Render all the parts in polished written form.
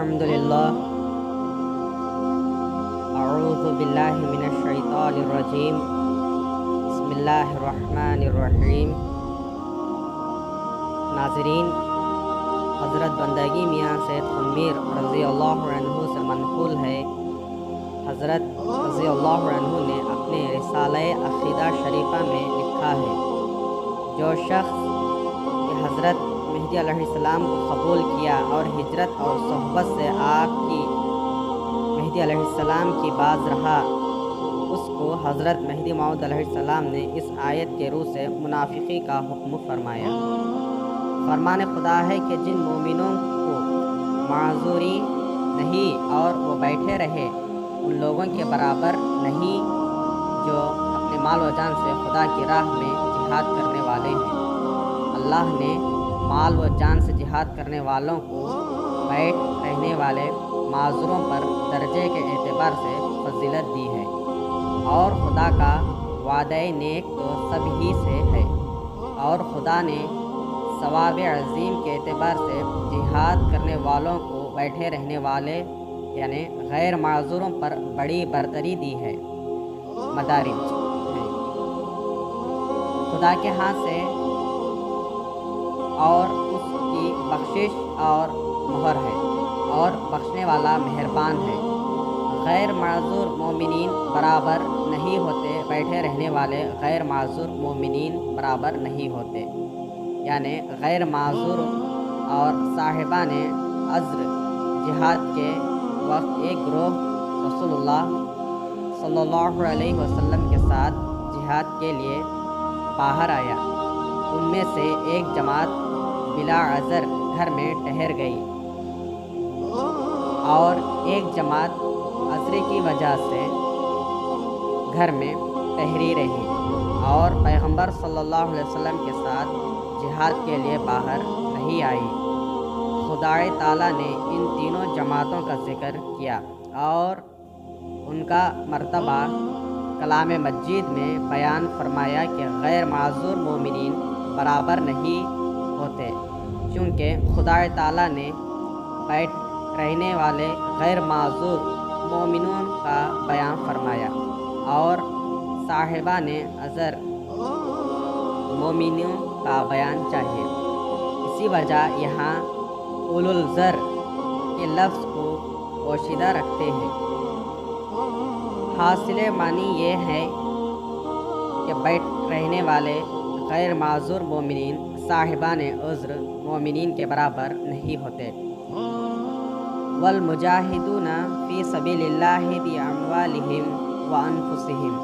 الحمدللہ اعوذ باللہ من الشیطان الرجیم بسم اللہ الرحمن الرحیم۔ ناظرین، حضرت بندگی میاں سید خنمیر رضی اللہ عنہ سے منقول ہے، حضرت رضی اللہ عنہ نے اپنے رسالہ عقیدہ شریفہ میں لکھا ہے، جو شخص کہ حضرت مہدی علیہ السلام کو قبول کیا اور ہجرت اور صحبت سے آپ کی مہدی علیہ السلام کی باز رہا، اس کو حضرت مہدی موعود علیہ السلام نے اس آیت کے روح سے منافقی کا حکم فرمایا۔ فرمان خدا ہے کہ جن مومنوں کو معذوری نہیں اور وہ بیٹھے رہے ان لوگوں کے برابر نہیں جو اپنے مال و جان سے خدا کی راہ میں جہاد کرنے والے ہیں۔ اللہ نے مال و جان سے جہاد کرنے والوں کو بیٹھ رہنے والے معذوروں پر درجے کے اعتبار سے فضیلت دی ہے، اور خدا کا وعدہ نیک تو سب ہی سے ہے، اور خدا نے ثواب عظیم کے اعتبار سے جہاد کرنے والوں کو بیٹھے رہنے والے یعنی غیر معذوروں پر بڑی برتری دی ہے۔ مدارج ہے خدا کے ہاتھ سے اور اس کی بخشش اور مہر ہے، اور بخشنے والا مہربان ہے۔ غیر معذور مومنین برابر نہیں ہوتے، بیٹھے رہنے والے غیر معذور مومنین برابر نہیں ہوتے، یعنی غیر معذور اور صاحبان عذر جہاد کے وقت ایک گروہ رسول اللہ صلی اللہ علیہ وسلم کے ساتھ جہاد کے لیے باہر آیا۔ ان میں سے ایک جماعت بلا عذر گھر میں ٹھہر گئی اور ایک جماعت عذر کی وجہ سے گھر میں ٹھہری رہی اور پیغمبر صلی اللہ علیہ وسلم کے ساتھ جہاد کے لیے باہر نہیں آئی۔ خدا تعالیٰ نے ان تینوں جماعتوں کا ذکر کیا اور ان کا مرتبہ کلام مجید میں بیان فرمایا کہ غیر معذور مومنین برابر نہیں ہوتے، چونکہ خدا تعالیٰ نے بیٹھ رہنے والے غیر معذور مومنوں کا بیان فرمایا اور صاحبان عذر مومنوں کا بیان چاہیے۔ اسی وجہ یہاں اولو العذر کے لفظ کو پوشیدہ رکھتے ہیں۔ حاصل معنی یہ ہے کہ بیٹھ رہنے والے غیر معذور مومنین صاحبان عذر مومنین کے برابر نہیں ہوتے۔ والمجاہدون فی سبیل اللہ باموالہم وانفسہم،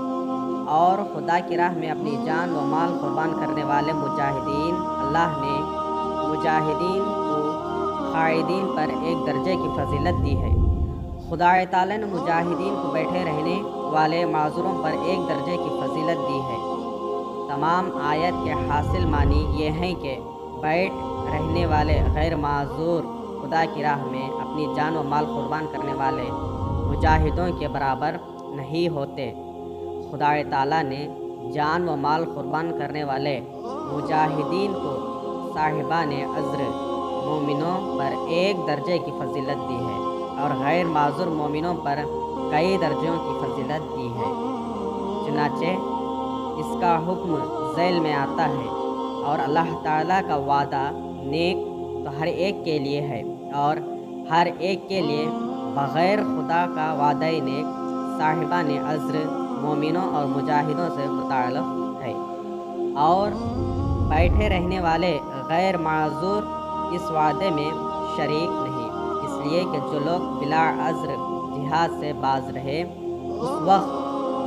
اور خدا کی راہ میں اپنی جان و مال قربان کرنے والے مجاہدین، اللہ نے مجاہدین کو قائدین پر ایک درجے کی فضیلت دی ہے۔ خدا تعالیٰ نے مجاہدین کو بیٹھے رہنے والے معذوروں پر ایک درجے کی فضیلت دی ہے۔ تمام آیت کے حاصل معنی یہ ہیں کہ بیٹھ رہنے والے غیر معذور خدا کی راہ میں اپنی جان و مال قربان کرنے والے مجاہدوں کے برابر نہیں ہوتے۔ خدا تعالیٰ نے جان و مال قربان کرنے والے مجاہدین کو صاحبان عذر مومنوں پر ایک درجے کی فضیلت دی ہے اور غیر معذور مومنوں پر کئی درجوں کی فضیلت دی ہے۔ چنانچہ اس کا حکم ذیل میں آتا ہے، اور اللہ تعالیٰ کا وعدہ نیک تو ہر ایک کے لیے ہے، اور ہر ایک کے لیے بغیر خدا کا وعدہ نیک صاحبان عذر مومنوں اور مجاہدوں سے متعلق ہے، اور بیٹھے رہنے والے غیر معذور اس وعدے میں شریک نہیں، اس لیے کہ جو لوگ بلا عذر جہاد سے باز رہے اس وقت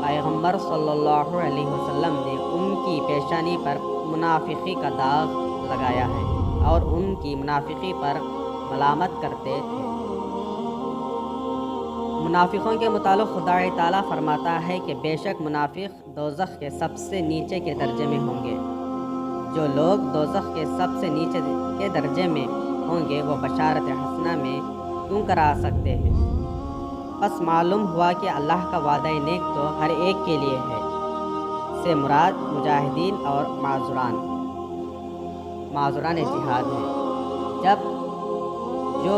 پیغمبر صلی اللہ علیہ وسلم نے ان کی پیشانی پر منافقی کا داغ لگایا ہے اور ان کی منافقی پر ملامت کرتے تھے۔ منافقوں کے متعلق خدا تعالیٰ فرماتا ہے کہ بے شک منافق دوزخ کے سب سے نیچے کے درجے میں ہوں گے۔ جو لوگ دوزخ کے سب سے نیچے کے درجے میں ہوں گے وہ بشارت حسنہ میں کیوں کرا سکتے ہیں؟ بس معلوم ہوا کہ اللہ کا وعدہ نیک تو ہر ایک کے لیے ہے، سے مراد مجاہدین اور معذوران جہاد ہیں۔ جب جو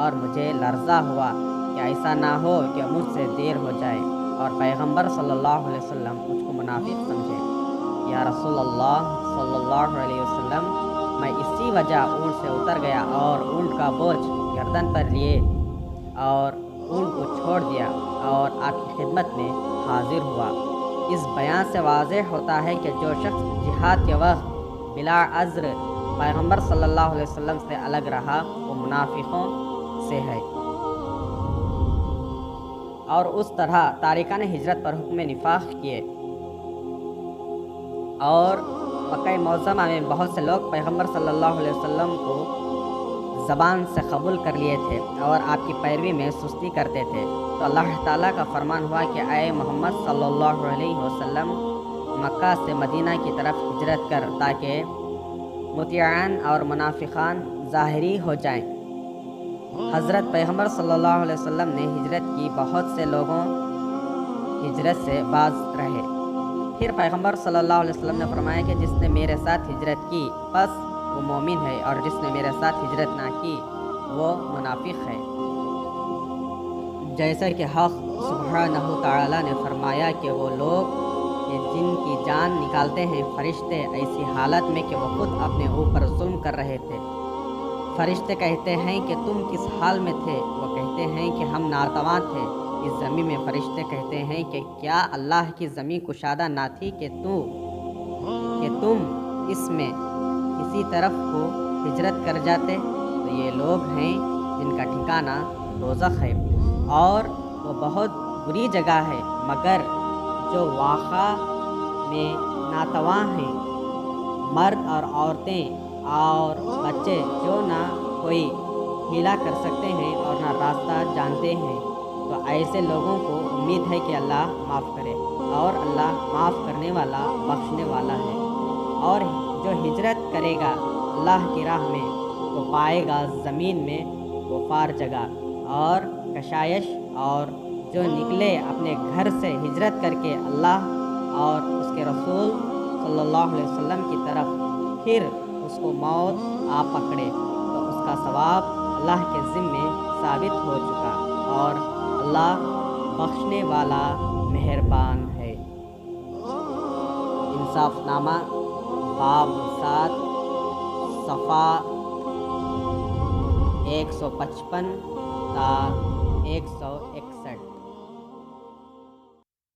اور مجھے لرزہ ہوا کہ ایسا نہ ہو کہ مجھ سے دیر ہو جائے اور پیغمبر صلی اللہ علیہ وسلم مجھ کو منافق سمجھے۔ یا رسول اللہ صلی اللہ علیہ وسلم، میں اسی وجہ اونٹ سے اتر گیا اور اونٹ کا بوجھ گردن پر لیے اور اونٹ کو چھوڑ دیا اور آپ کی خدمت میں حاضر ہوا۔ اس بیان سے واضح ہوتا ہے کہ جو شخص جہاد کے وقت بلا عذر پیغمبر صلی اللہ علیہ وسلم سے الگ رہا وہ منافقوں سے ہے۔ اور اس طرح تارکان ہجرت پر حکم نفاق کیے، اور مکہ معظمہ میں بہت سے لوگ پیغمبر صلی اللہ علیہ وسلم کو زبان سے قبول کر لیے تھے اور آپ کی پیروی میں سستی کرتے تھے، تو اللہ تعالیٰ کا فرمان ہوا کہ اے محمد صلی اللہ علیہ وسلم مکہ سے مدینہ کی طرف ہجرت کر تاکہ مطیعان اور منافقان ظاہری ہو جائیں۔ حضرت پیغمبر صلی اللہ علیہ وسلم نے ہجرت کی، بہت سے لوگوں ہجرت سے باز رہے۔ پھر پیغمبر صلی اللہ علیہ وسلم نے فرمایا کہ جس نے میرے ساتھ ہجرت کی پس وہ مومن ہے، اور جس نے میرے ساتھ ہجرت نہ کی وہ منافق ہے۔ جیسا کہ حق سبحانہ تعالیٰ نے فرمایا کہ وہ لوگ کہ جن کی جان نکالتے ہیں فرشتے ایسی حالت میں کہ وہ خود اپنے اوپر ظلم کر رہے تھے۔ فرشتے کہتے ہیں کہ تم کس حال میں تھے؟ وہ کہتے ہیں کہ ہم ناتواں تھے۔ اس زمین میں فرشتے کہتے ہیں کہ کیا اللہ کی زمین کشادہ نہ تھی کہ تم اس میں کسی طرف کو ہجرت کر جاتے؟ تو یہ لوگ ہیں جن کا ٹھکانہ دوزخ ہے اور وہ بہت بری جگہ ہے، مگر جو واقعہ میں ناتواں ہیں، مرد اور عورتیں اور بچے جو نہ کوئی ہیلا کر سکتے ہیں اور نہ راستہ جانتے ہیں، تو ایسے لوگوں کو امید ہے کہ اللہ معاف کرے، اور اللہ معاف کرنے والا بخشنے والا ہے۔ اور جو ہجرت کرے گا اللہ کی راہ میں تو پائے گا زمین میں غفار جگہ اور کشائش، اور جو نکلے اپنے گھر سے ہجرت کر کے اللہ اور اس کے رسول صلی اللہ علیہ وسلم کی طرف، پھر اس کو موت آ پکڑے تو اس کا ثواب اللہ کے ذمے ثابت ہو چکا، اور اللہ بخشنے والا مہربان ہے۔ انصاف نامہ باب 7 صفحہ 155 تا 161۔